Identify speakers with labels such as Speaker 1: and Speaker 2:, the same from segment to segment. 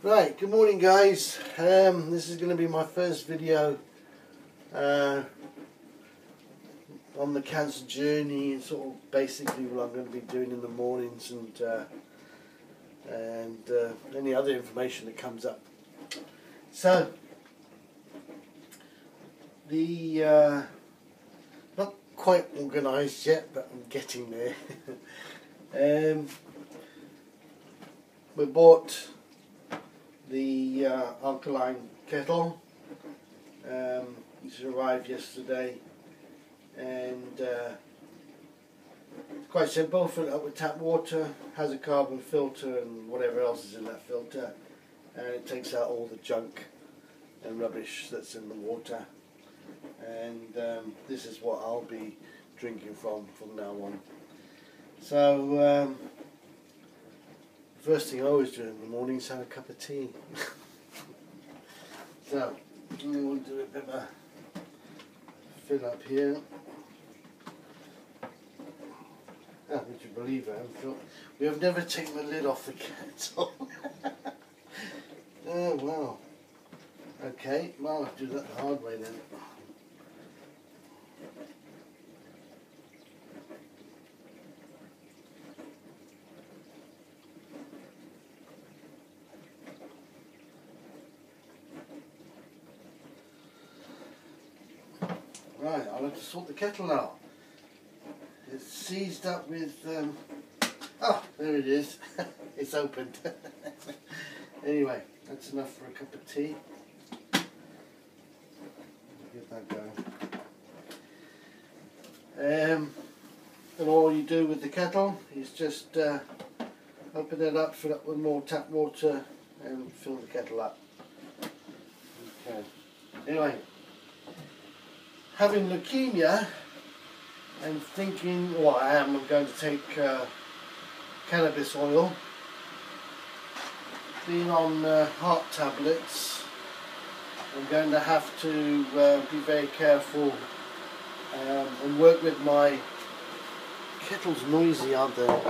Speaker 1: Right, good morning guys. This is going to be my first video on the cancer journey and sort of basically what I'm going to be doing in the mornings and any other information that comes up. So, the not quite organised yet, but I'm getting there. We bought the Alkaline kettle, which arrived yesterday, and it's quite simple. Fill it up with tap water, has a carbon filter and whatever else is in that filter, and it takes out all the junk and rubbish that's in the water, and this is what I'll be drinking from now on. So first thing I always do in the morning is have a cup of tea. So, we'll do a bit of a fill up here. Oh, would you believe it? We have never taken the lid off the kettle. Oh, wow. Okay, well, I'll have to do that the hard way then. Right, I'll have to sort the kettle out. It's seized up with, oh, there it is. It's opened. Anyway, that's enough for a cup of tea. Get that going. And all you do with the kettle is just open it up, fill it up with more tap water, and fill the kettle up. Okay. Anyway. Having leukemia and thinking, well, I'm going to take cannabis oil, being on heart tablets, I'm going to have to be very careful and work with my kettle's noisy, aren't they?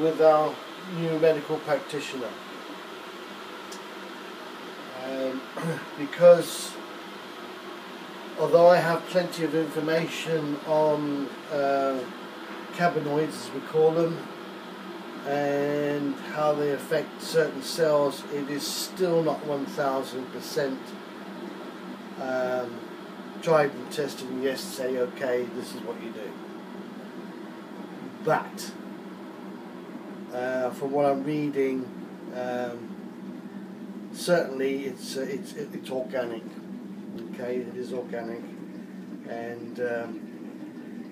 Speaker 1: With our new medical practitioner, because although I have plenty of information on cannabinoids, as we call them, and how they affect certain cells, it is still not 1000% tried and tested and yes, say okay, this is what you do. But from what I'm reading, certainly it's organic. Okay, it is organic, and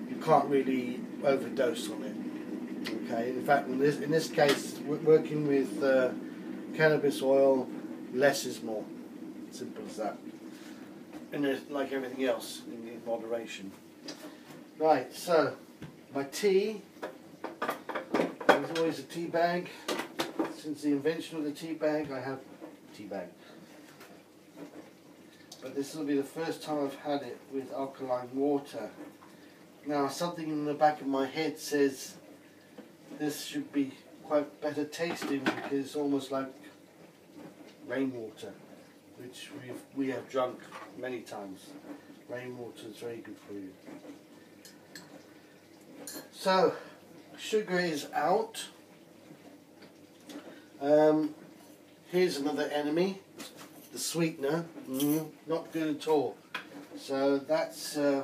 Speaker 1: you can't really overdose on it. Okay, in fact, in this case, working with cannabis oil, less is more. Simple as that. And like everything else, in moderation. Right. So, my tea. There's always a tea bag. Since the invention of the tea bag, I have a tea bag. But this will be the first time I've had it with alkaline water. Now, something in the back of my head says this should be quite better tasting because it's almost like rainwater, which we have drunk many times. Rainwater is very good for you. So, sugar is out. Here's another enemy. The sweetener, not good at all. So that's, I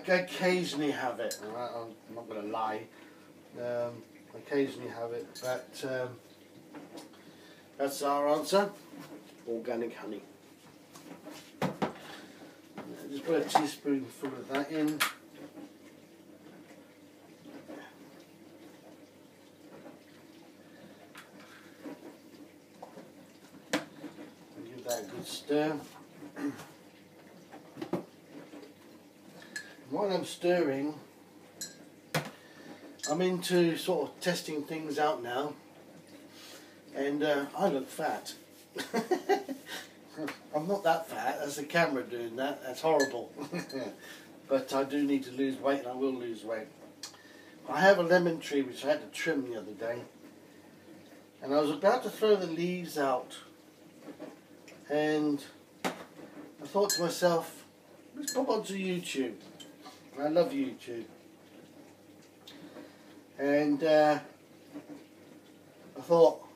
Speaker 1: occasionally have it, I'm not going to lie, I occasionally have it, but that's our answer, organic honey. Just put a teaspoonful of that in. That a good stir. While I'm stirring, I'm into sort of testing things out now, and I look fat. I'm not that fat, that's the camera doing that, that's horrible. But I do need to lose weight, and I will lose weight. I have a lemon tree which I had to trim the other day, and I was about to throw the leaves out, and I thought to myself, let's pop onto YouTube. I love YouTube. And I thought,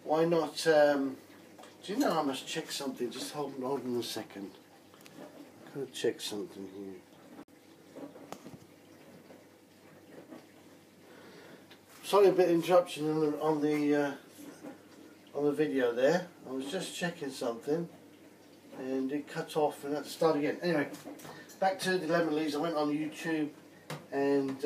Speaker 1: why not, do you know I must check something? Just hold on a second. I've got to check something here. Sorry, a bit of interruption on the video there. I was just checking something and it cut off and I had to start again. Anyway, back to the lemon leaves. I went on YouTube and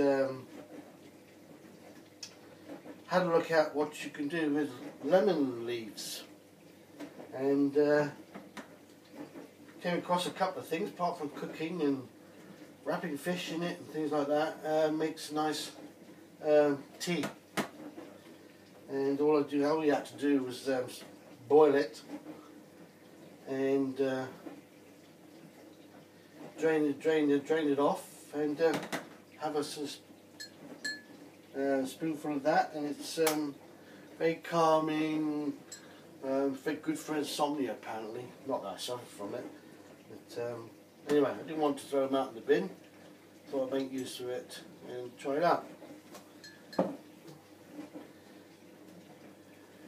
Speaker 1: had a look at what you can do with lemon leaves, and came across a couple of things apart from cooking and wrapping fish in it and things like that. Makes nice tea, and all you had to do was boil it and drain it off, and have a spoonful of that, and it's very calming, very good for insomnia apparently. Not that I suffer from it, but anyway, I didn't want to throw them out in the bin, thought I'd make use of it and try it out.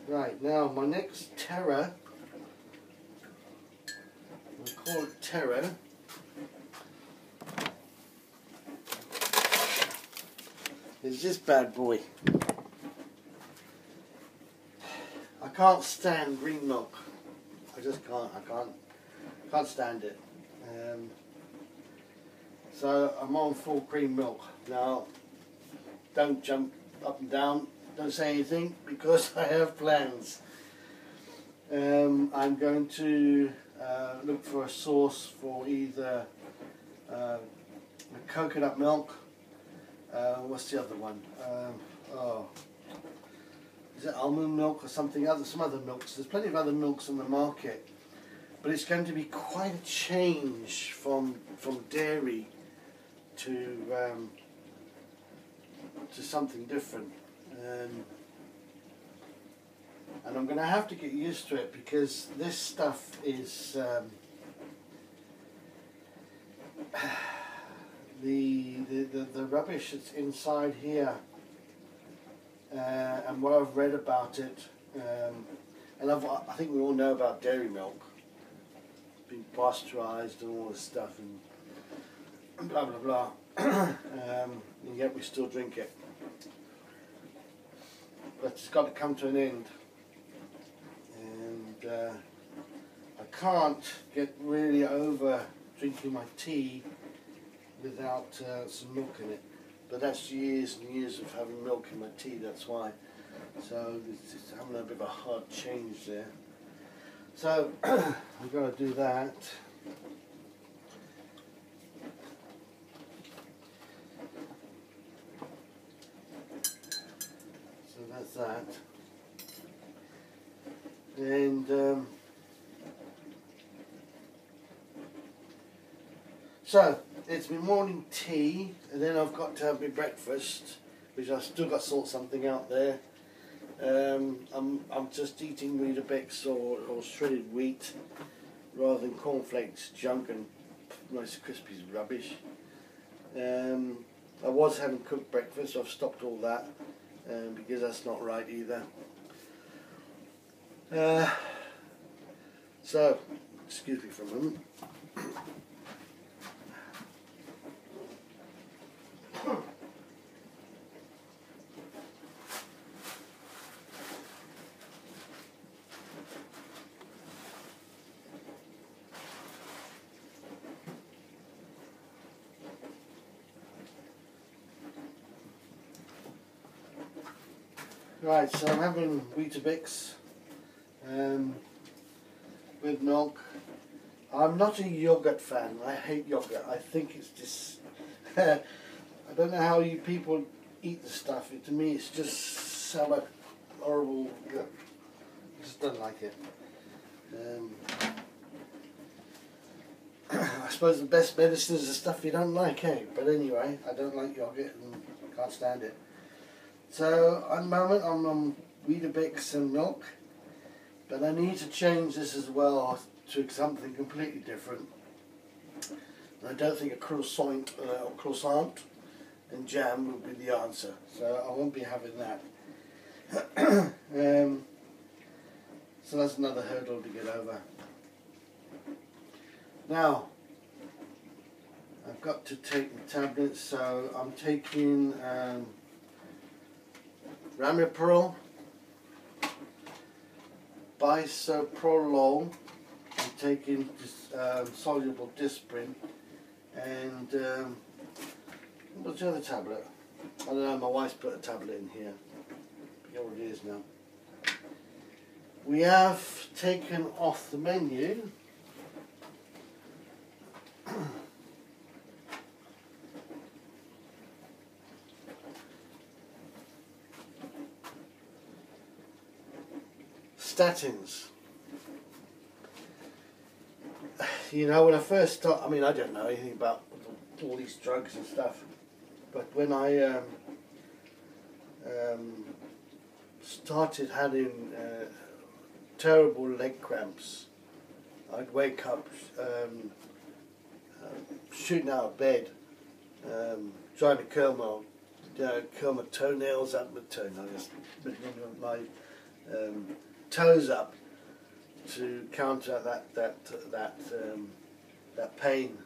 Speaker 1: Right, now my next terror, we'll call it terror, is this bad boy. I can't stand green milk. I just can't. I can't stand it. So I'm on full cream milk now. Don't jump up and down. Don't say anything because I have plans. I'm going to look for a source for either coconut milk. What's the other one? Is it almond milk or something other? Some other milks. There's plenty of other milks on the market, but it's going to be quite a change from dairy to something different, and I'm going to have to get used to it because this stuff is the rubbish that's inside here, and what I've read about it, and I think we all know about dairy milk being pasteurized and all this stuff and blah blah blah, and yet we still drink it. But it's got to come to an end, and I can't get really over drinking my tea without some milk in it. But that's years and years of having milk in my tea, that's why. So it's having a bit of a hard change there. So we've got to do that. So that's that. And so it's my morning tea, and then I've got to have my breakfast, which I've still got to sort something out there. I'm just eating Weetabix or shredded wheat rather than cornflakes junk and nice crispy rubbish. I was having cooked breakfast, so I've stopped all that because that's not right either. So, excuse me for a moment. Right, so I'm having Weetabix with milk. I'm not a yogurt fan. I hate yogurt. I think it's just I don't know how you people eat the stuff. To me, it's just sour, horrible. I just don't like it. I suppose the best medicine is the stuff you don't like, eh? But anyway, I don't like yogurt and can't stand it. So at the moment I'm on Weetabix and milk, but I need to change this as well to something completely different. And I don't think a croissant and jam will be the answer, so I won't be having that. So that's another hurdle to get over. Now, I've got to take the tablets, so I'm taking Ramipril, bisoprolol, I'm taking soluble Disprin, and what's the other tablet? I don't know, my wife's put a tablet in here. I forget what it is now. We have taken off the menu statins. You know, when I first started, I mean, I don't know anything about all these drugs and stuff, but when I started having terrible leg cramps, I'd wake up shooting out of bed, trying to curl my toenails up, my toes up to counter that pain.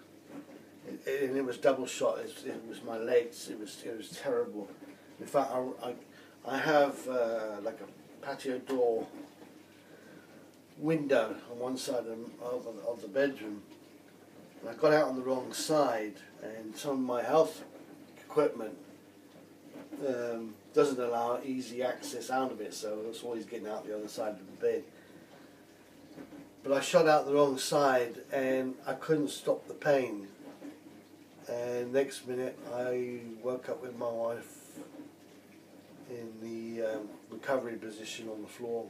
Speaker 1: And it was double shot. It was my legs. It was terrible. In fact, I have like a patio door window on one side of the bedroom, and I got out on the wrong side, and some of my health equipment doesn't allow easy access out of it, so I was always getting out the other side of the bed. But I shot out the wrong side and I couldn't stop the pain, and next minute I woke up with my wife in the recovery position on the floor.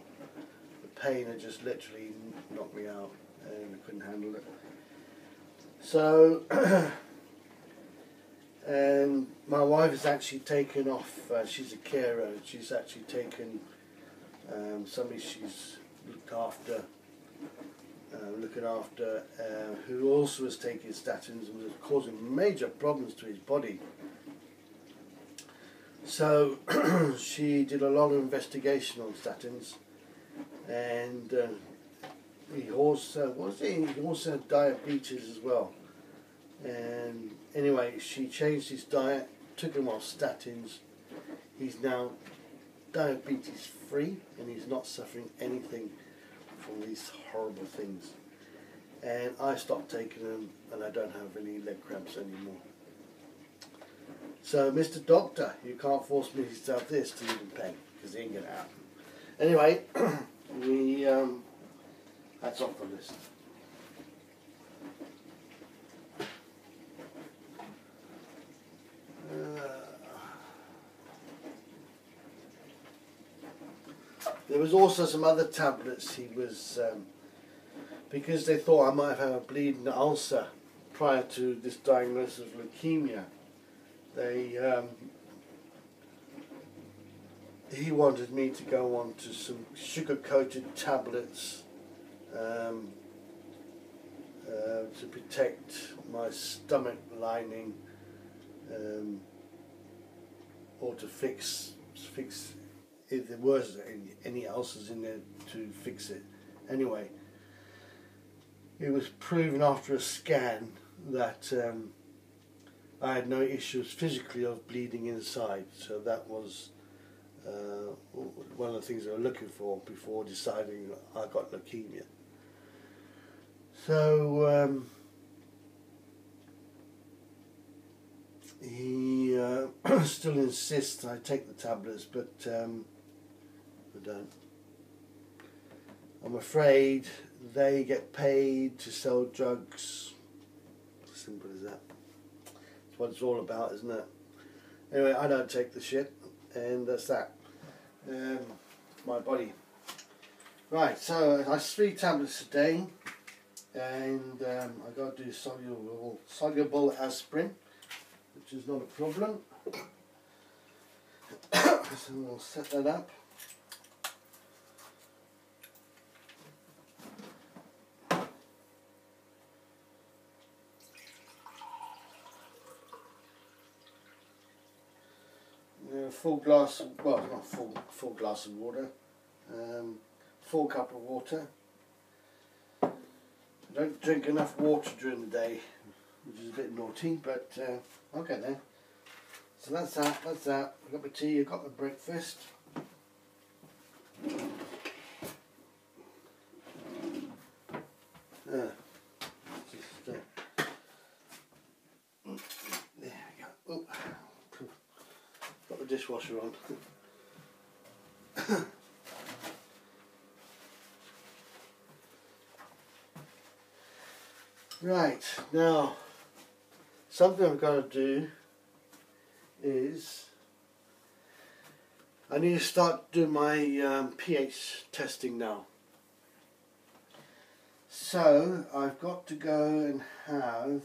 Speaker 1: The pain had just literally knocked me out and I couldn't handle it. So and my wife has actually taken off, she's a carer, she's actually taken somebody she's looking after, who also was taking statins and was causing major problems to his body. So she did a lot of investigation on statins, and he also had diabetes as well. And anyway, she changed his diet, took him off statins. He's now diabetes free and he's not suffering anything from these horrible things. And I stopped taking them and I don't have any leg cramps anymore. So, Mr. Doctor, you can't force me to have this to live in pain, because it ain't going to happen. Anyway, that's off the list. There was also some other tablets he was, because they thought I might have had a bleeding ulcer prior to this diagnosis of leukemia. He wanted me to go on to some sugar-coated tablets to protect my stomach lining, or to fix if there was any ulcers in there, to fix it. Anyway, it was proven after a scan that I had no issues physically of bleeding inside, so that was one of the things I was looking for before deciding I got leukemia. So he still insists I take the tablets, but I don't. I'm afraid they get paid to sell drugs. Simple as that. That's what it's all about, isn't it? Anyway, I don't take the shit, and that's that. My body. Right, so I have 3 tablets a day, and I got to do soluble aspirin, which is not a problem. So we'll set that up. Full glass, well, not full glass of water, full cup of water. I don't drink enough water during the day, which is a bit naughty, but I'll get there. So that's that. I've got my tea, I've got my breakfast. There we go. Oh. Got the dishwasher on. Right, now something I've got to do is I need to start doing my pH testing now. So I've got to go and have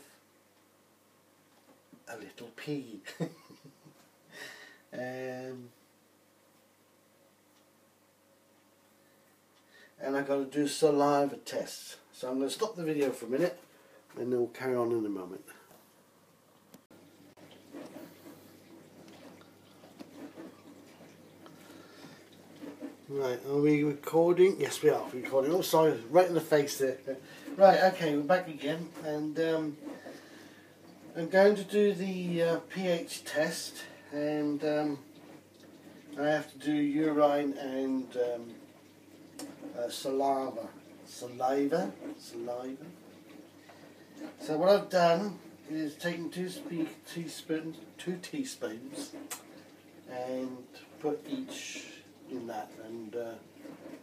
Speaker 1: a little pee. And I've got to do saliva tests. So I'm going to stop the video for a minute and then we'll carry on in a moment. Right, are we recording? Yes, we are recording. Oh, sorry, right in the face there. Right, okay, we're back again, and I'm going to do the pH test, and I have to do urine and saliva. So what I've done is taken two teaspoons and put each in that, and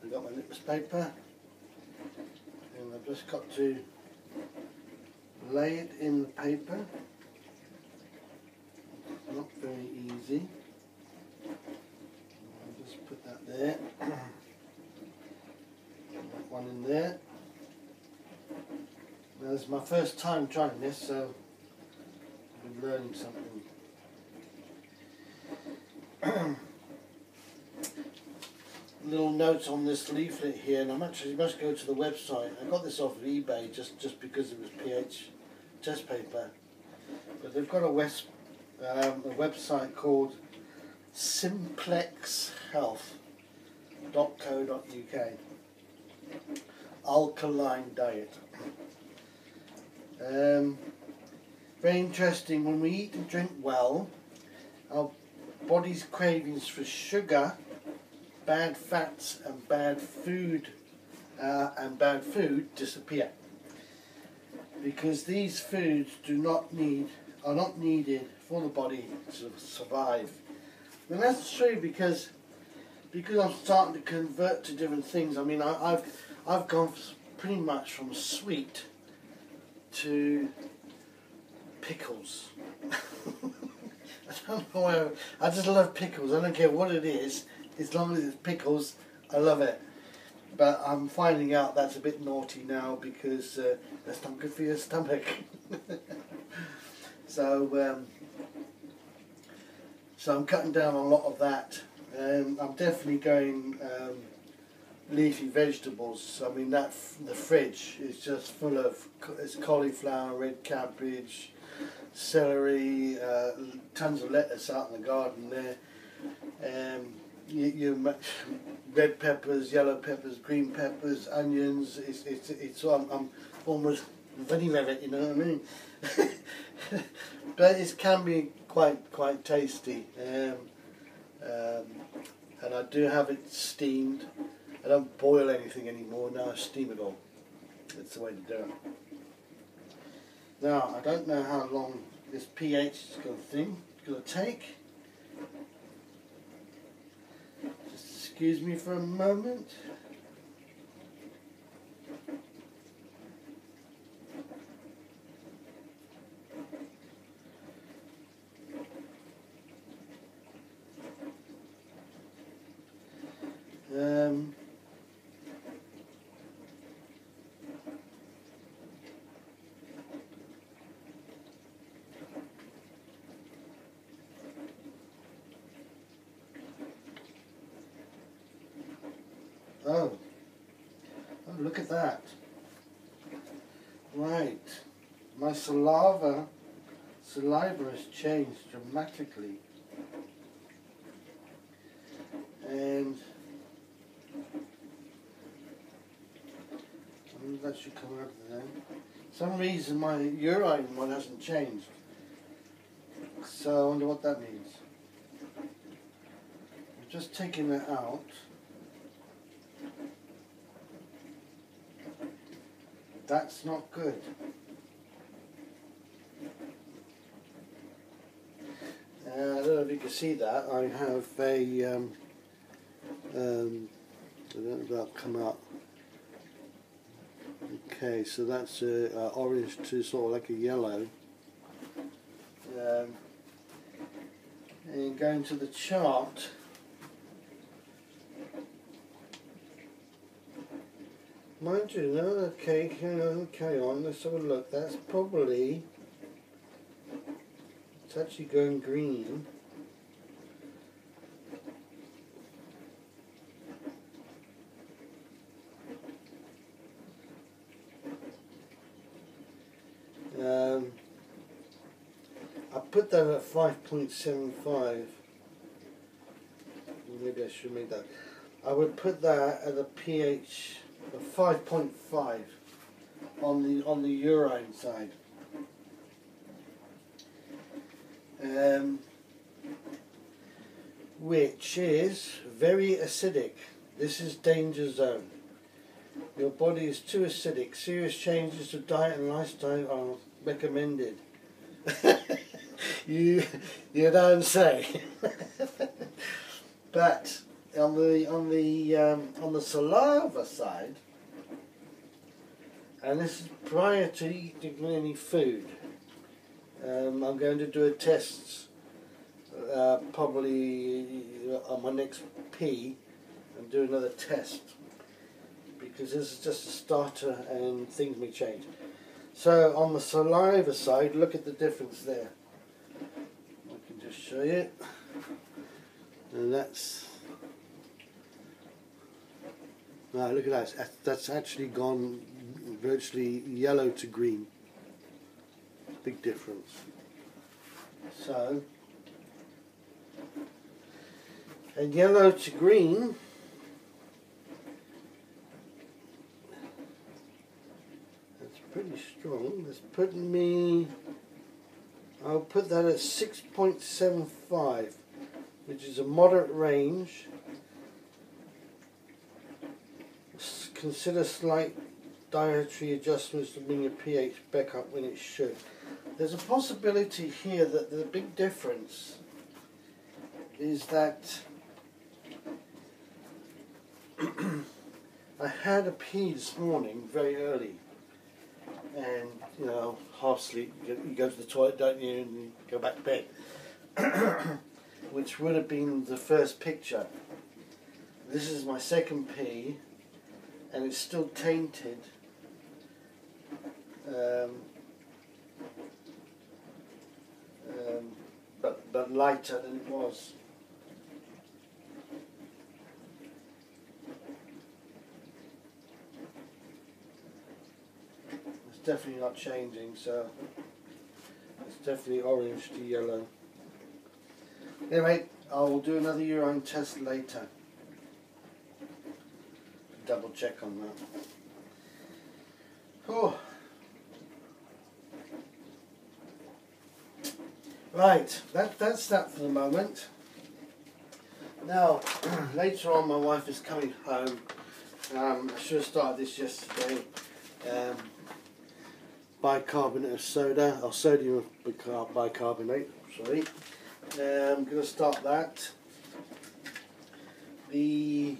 Speaker 1: I've got my litmus paper, and I've just got to lay it in the paper. It's not very easy. I'll just put that there. That one in there. Now, this is my first time trying this, so I've been learning something. Little notes on this leaflet here, and I'm actually must go to the website. I got this off of eBay just because it was pH test paper, but they've got a website called simplexhealth.co.uk. Alkaline diet. Very interesting. When we eat and drink well, our body's cravings for sugar, bad fats and bad food disappear, because these foods are not needed for the body to survive. And that's true because I'm starting to convert to different things. I mean, I've gone pretty much from sweet to pickles. I don't know why. I just love pickles. I don't care what it is. As long as it's pickles, I love it. But I'm finding out that's a bit naughty now, because that's not good for your stomach. So I'm cutting down on a lot of that. I'm definitely going leafy vegetables. I mean, the fridge is just full of cauliflower, red cabbage, celery, tons of lettuce out in the garden there. Red peppers, yellow peppers, green peppers, onions. I'm almost running with it, you know what I mean? But it can be quite tasty. And I do have it steamed. I don't boil anything anymore. Now I steam it all. That's the way to do it. Now, I don't know how long this pH is going to take. Just excuse me for a moment. at that. Right, my saliva has changed dramatically, and that should come out of there. For some reason my urine one hasn't changed, so I wonder what that means. I'm just taking it out. That's not good. I don't know if you can see that. I have a I don't know if that'll come out. Okay, so that's orange to sort of like a yellow. And going to the chart, mind you, no, okay, carry on, let's have a look. That's probably, it's actually going green. I put that at 5.75. Maybe I should make that. I would put that at a pH of 5.5 on the urine side. Which is very acidic. This is danger zone. Your body is too acidic. Serious changes to diet and lifestyle are recommended. you don't say. But on the saliva side, and this is prior to eating any food, I'm going to do a test probably on my next pee, and do another test, because this is just a starter and things may change. So on the saliva side, look at the difference there. I can just show you. And that's, now look at that, that's actually gone virtually yellow to green. Big difference. So, and yellow to green, that's pretty strong. That's putting me, I'll put that at 6.75, which is a moderate range. Consider slight dietary adjustments to bring your pH back up when it should. There's a possibility here that the big difference is that I had a pee this morning very early, and you know, half sleep, you go to the toilet, don't you, and you go back to bed. Which would have been the first picture. This is my second pee, and it's still tainted. But lighter than it was. It's definitely not changing, so it's definitely orange to yellow. Anyway, I'll do another urine test later. Double check on that. Oh. Right, that's that for the moment. Now, later on my wife is coming home. I should have started this yesterday. Bicarbonate of soda, or sodium bicarbonate, sorry. I'm going to start that. We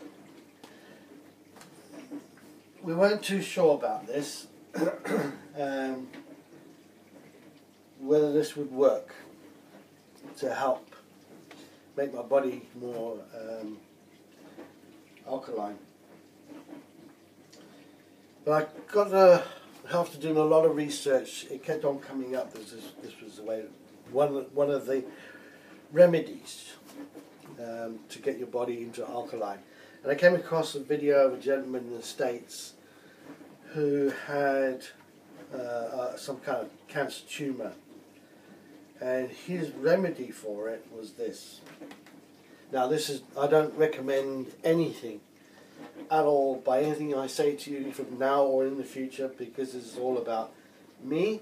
Speaker 1: weren't too sure about this, whether this would work to help make my body more alkaline. But I got to have to do a lot of research. It kept on coming up. This was the way, one of the remedies to get your body into alkaline. And I came across a video of a gentleman in the States who had some kind of cancer tumour, and his remedy for it was this. Now this is, I don't recommend anything at all by anything I say to you from now or in the future, because this is all about me,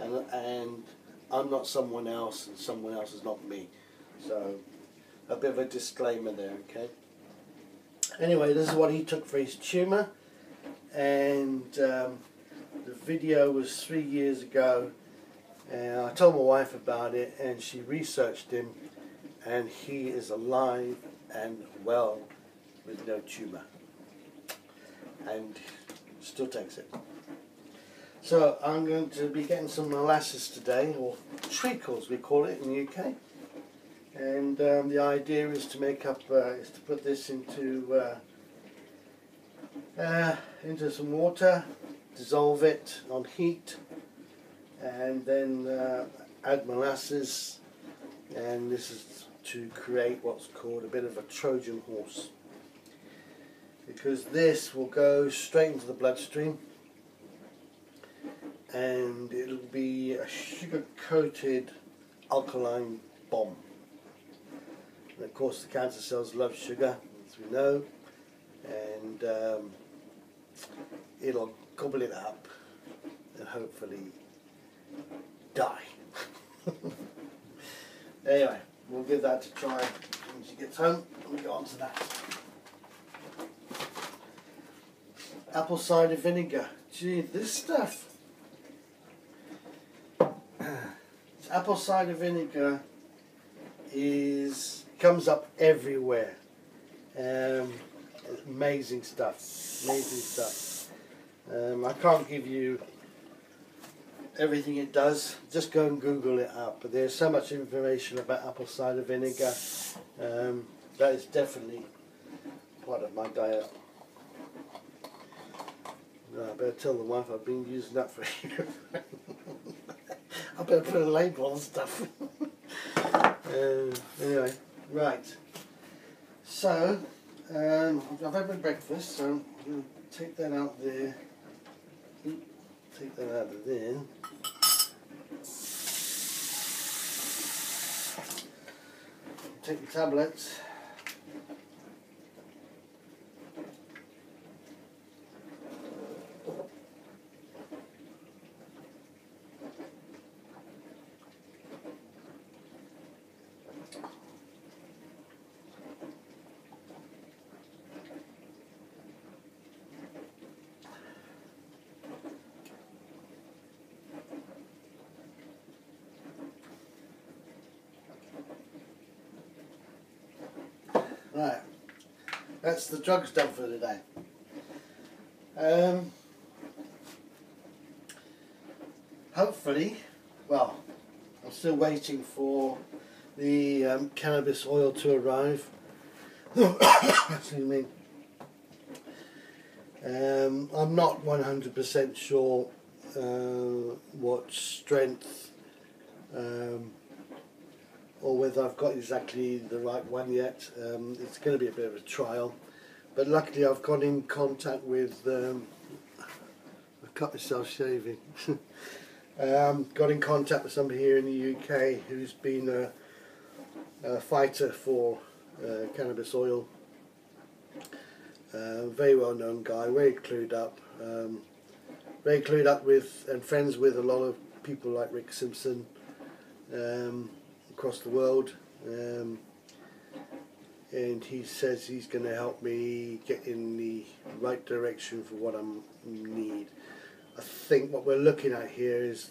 Speaker 1: and I'm not someone else and someone else is not me. So a bit of a disclaimer there, okay? Anyway, this is what he took for his tumour, and the video was 3 years ago, and I told my wife about it, and she researched him, and he is alive and well with no tumour, and still takes it. So I'm going to be getting some molasses today, or treacle we call it in the UK, and the idea is to make up, is to put this into some water, dissolve it on heat, and then add molasses, and this is to create what's called a bit of a Trojan horse, because this will go straight into the bloodstream, and it'll be a sugar-coated alkaline bomb. And of course the cancer cells love sugar, as we know, and it'll gobble it up and hopefully die. Anyway, we'll give that a try when she gets home, and we'll get on to that. Apple cider vinegar. Gee, this stuff. Apple cider vinegar comes up everywhere. Amazing stuff. Amazing stuff. I can't give you everything it does. Just go and Google it up. But there's so much information about apple cider vinegar. That is definitely part of my diet. No, I better tell the wife I've been using that for a year. I better put a label on stuff. Anyway, right. So, I've had my breakfast, so I'm going to take that out there. Take that out of there. Take the tablets. Right, that's the drugs done for today. Hopefully, well, I'm still waiting for the cannabis oil to arrive. Excuse me. I'm not 100% sure what strength or whether I've got exactly the right one yet. It's going to be a bit of a trial, but luckily I've got in contact with, I cut myself shaving, got in contact with somebody here in the UK who's been a fighter for cannabis oil, very well known guy, very clued up with and friends with a lot of people like Rick Simpson, across the world, and he says he's going to help me get in the right direction for what I need. I think what we're looking at here is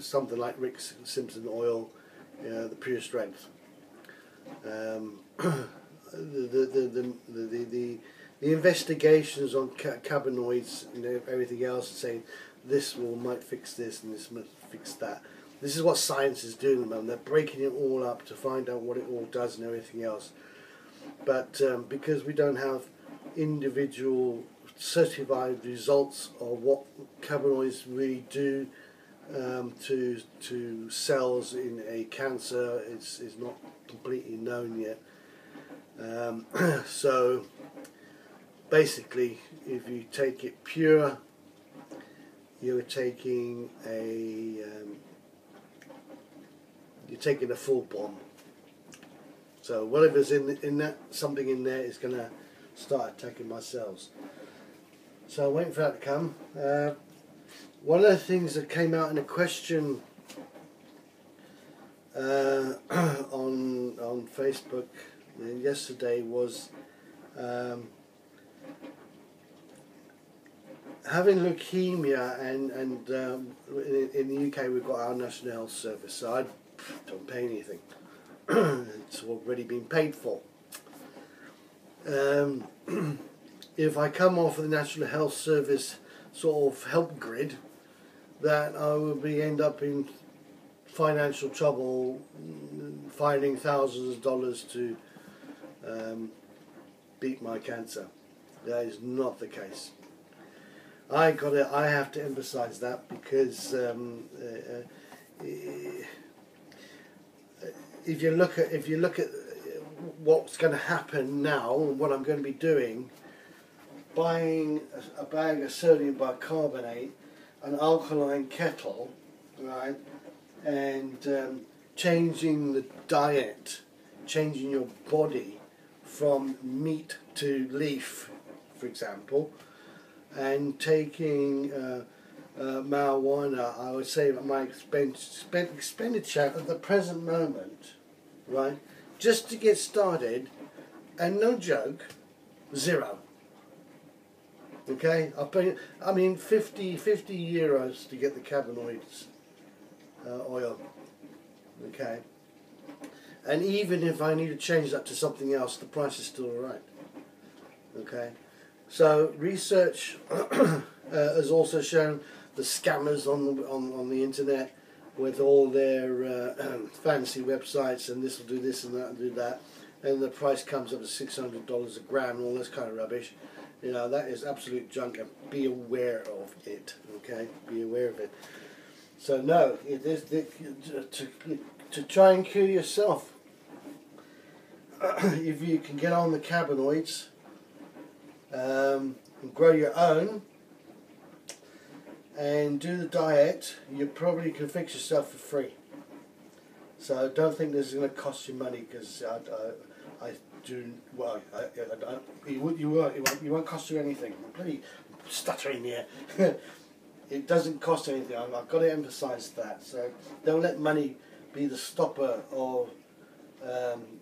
Speaker 1: something like Rick Simpson oil, the pure strength. The investigations on cannabinoids and everything else, saying this might fix this and this might fix that. This is what science is doing, man. They're breaking it all up to find out what it all does and everything else. But because we don't have individual certified results of what cannabinoids really do to cells in a cancer, is not completely known yet. So basically, if you take it pure you're taking a full bomb. So whatever's in that, something in there is going to start attacking my cells. So I'm waiting for that to come. One of the things that came out in a question on Facebook yesterday was having leukemia, and in the UK we've got our National Health Service, so I don't pay anything. It's already been paid for. If I come off of the National Health Service sort of help grid, that I will end up in financial trouble, finding thousands of dollars to beat my cancer. That is not the case. I have to emphasize that, because if you look at what's going to happen now, what I'm going to be doing, buying a bag of sodium bicarbonate, an alkaline kettle, right, and changing the diet, changing your body from meat to leaf, for example, and taking marijuana, I would say that my expenditure at the present moment, right, just to get started, and no joke, zero. Okay, I mean 50 euros to get the cannabinoids oil. Okay, and even if I need to change that to something else, the price is still alright. Okay, so research has also shown the scammers on the internet with all their fancy websites, and this will do this and that and do that, and the price comes up to $600 a gram and all this kind of rubbish. You know, that is absolute junk, and be aware of it. Okay, be aware of it. So no, it is to try and cure yourself. If you can get on the cannabinoids, and grow your own, and do the diet, you probably can fix yourself for free. So don't think this is going to cost you money, because I do, well, it won't cost you anything. I'm bloody stuttering here. It doesn't cost anything. I've got to emphasise that. So don't let money be the stopper of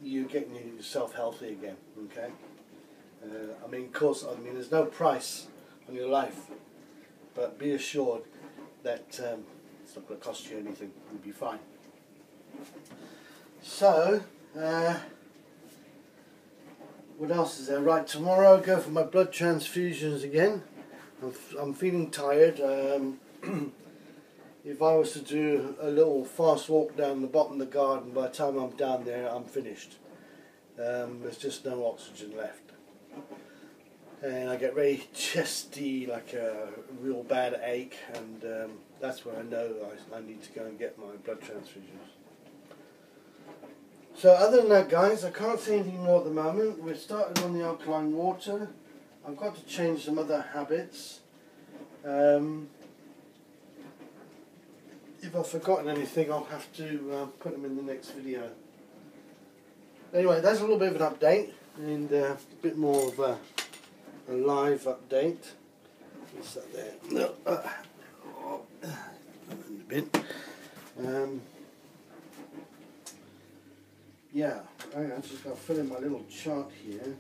Speaker 1: you getting yourself healthy again. Okay. I mean, of course, there's no price on your life, but be assured that it's not going to cost you anything. You'll be fine. So, what else is there? Right, tomorrow I go for my blood transfusions again. I'm feeling tired. If I was to do a little fast walk down the bottom of the garden, by the time I'm down there, I'm finished. There's just no oxygen left. And I get very chesty, like a real bad ache, and that's where I know I need to go and get my blood transfusions. So other than that, guys, I can't say anything more at the moment. We're starting on the alkaline water. I've got to change some other habits. If I've forgotten anything, I'll have to put them in the next video. Anyway, that's a little bit of an update, and a bit more of a live update. What's that there? No, a bit. Yeah, I just got to fill in my little chart here.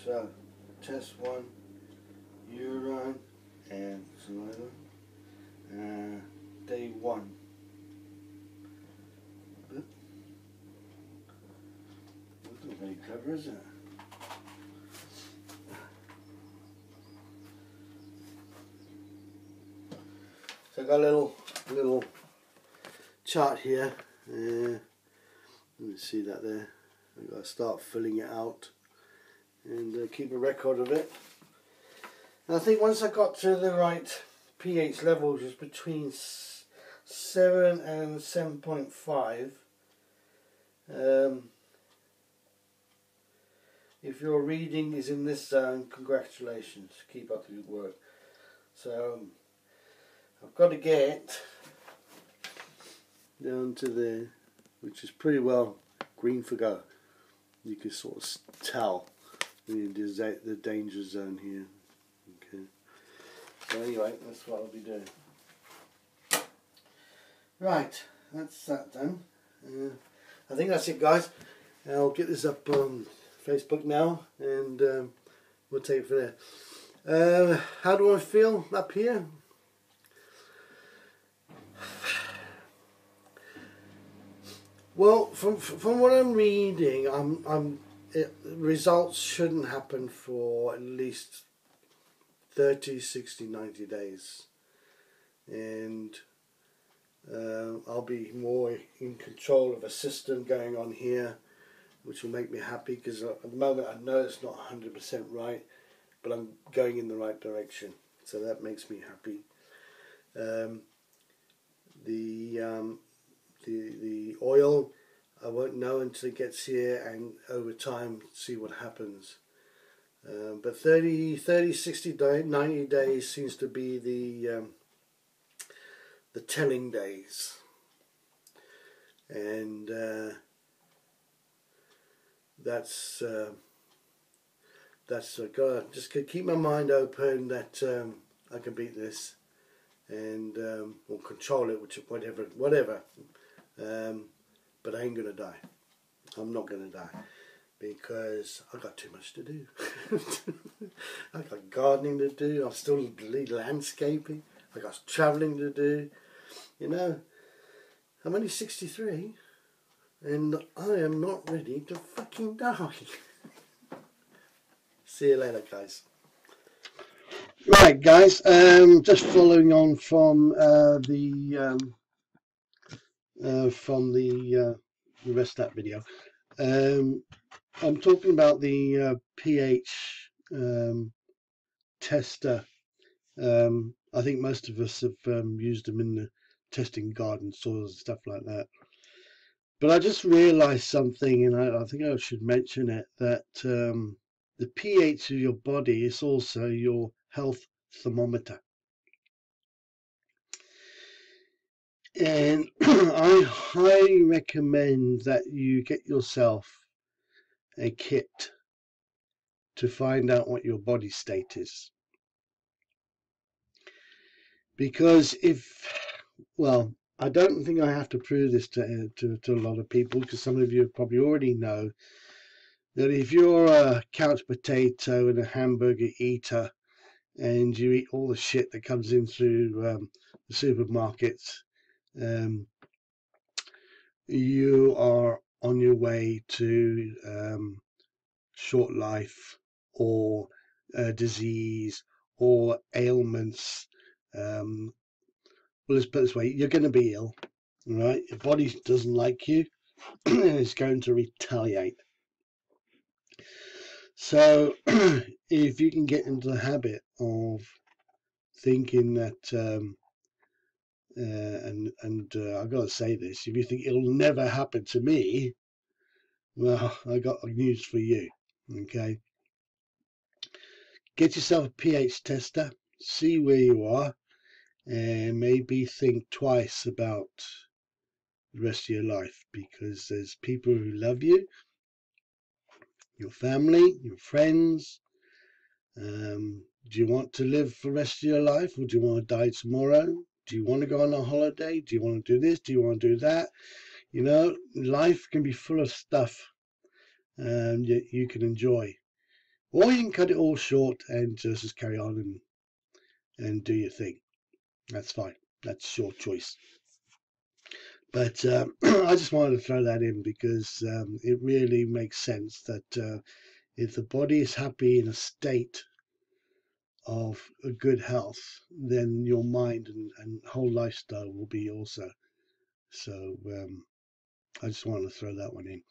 Speaker 1: So, test 1, urine and saliva, day 1. That's not very clever, is it? So I got a little chart here. Let me see that there. I've got to start filling it out and keep a record of it. And I think once I got to the right pH level, which is between 7 and 7.5, if your reading is in this zone, congratulations, keep up the good work. So I've got to get down to there, which is pretty well green for go. You can sort of tell the danger zone here. Okay. So anyway, that's what I'll be doing. Right, that's that done. I think that's it, guys. I'll get this up on Facebook now, and we'll take it from there. How do I feel up here? Well, from what I'm reading, results shouldn't happen for at least 30, 60, 90 days, and I'll be more in control of a system going on here, which will make me happy, because at the moment I know it's not 100% right, but I'm going in the right direction, so that makes me happy. The oil, I won't know until it gets here, and over time see what happens. But 30, 60, 90 days seems to be the telling days, and that's God. Just keep my mind open that I can beat this, and or control it, which whatever. But I ain't gonna die. I'm not gonna die, because I got too much to do. I got gardening to do. I'm still landscaping. I got travelling to do. You know, I'm only 63, and I am not ready to fucking die. See you later, guys. Right, guys. Just following on from the rest of that video. I'm talking about the pH tester. I think most of us have used them in the testing garden soils and stuff like that. But I just realised something, and I think I should mention it, that the pH of your body is also your health thermometer. And I highly recommend that you get yourself a kit to find out what your body state is. Because well, I don't think I have to prove this to a lot of people, because some of you probably already know that if you're a couch potato and a hamburger eater, and you eat all the shit that comes in through the supermarkets, you are on your way to short life, or disease, or ailments. Well, let's put it this way: you're going to be ill, right? Your body doesn't like you, and it's going to retaliate. So, if you can get into the habit of thinking that, I've got to say this: if you think it'll never happen to me, well, I got news for you. Okay, get yourself a pH tester, see where you are, and maybe think twice about the rest of your life, because there's people who love you, your family, your friends. Do you want to live for the rest of your life, or do you want to die tomorrow? Do you want to go on a holiday? Do you want to do this? Do you want to do that? You know, life can be full of stuff you can enjoy, or you can cut it all short and just carry on and do your thing. That's fine. That's your choice. But I just wanted to throw that in, because it really makes sense that if the body is happy in a state of a good health, then your mind and whole lifestyle will be also. So I just wanted to throw that one in.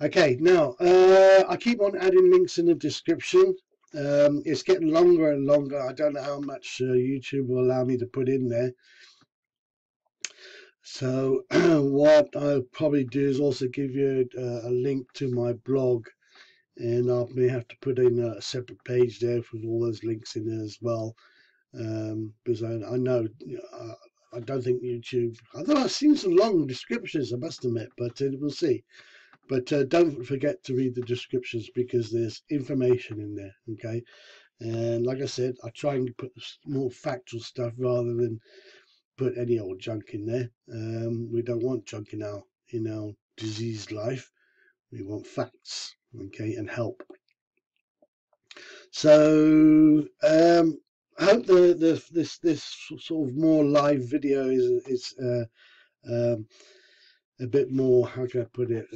Speaker 1: Okay, now I keep on adding links in the description. It's getting longer and longer. I don't know how much YouTube will allow me to put in there. So what I'll probably do is also give you a link to my blog, and I may have to put in a separate page there with all those links in there as well, because I know I don't think YouTube, although I've seen some long descriptions, I must admit, but we'll see. But don't forget to read the descriptions, because there's information in there, okay? And like I said, I try and put more factual stuff rather than put any old junk in there. We don't want junk in our diseased life. We want facts, okay, and help. So I hope this sort of more live video is a bit more, how can I put it?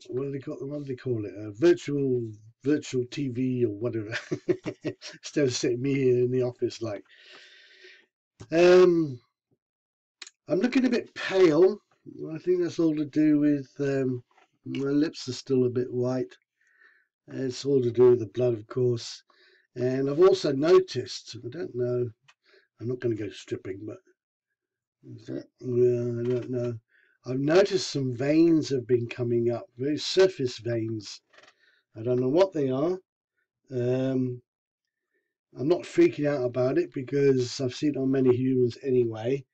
Speaker 1: What do they call it? Virtual TV or whatever. Instead of sitting me here in the office, like. I'm looking a bit pale. I think that's all to do with my lips are still a bit white. It's all to do with the blood, of course. And I've also noticed, I don't know, I'm not going to go stripping, but I don't know. I've noticed some veins have been coming up, very surface veins. I don't know what they are. I'm not freaking out about it because I've seen it on many humans anyway.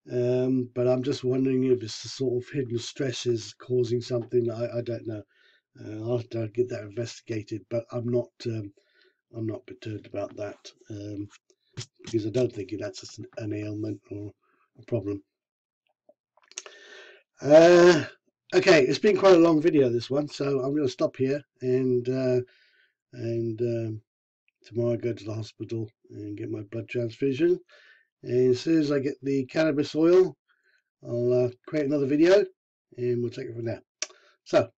Speaker 1: But I'm just wondering if it's the sort of hidden stresses causing something. I don't know. I'll have to get that investigated, but I'm not perturbed about that, because I don't think that's an ailment or a problem. Okay, it's been quite a long video, this one, so I'm going to stop here, and tomorrow I go to the hospital and get my blood transfusion, and as soon as I get the cannabis oil, I'll create another video and we'll take it from there. So,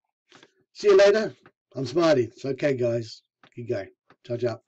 Speaker 1: see you later. I'm Smiley. It's okay, guys. Keep going. Ciao, ciao.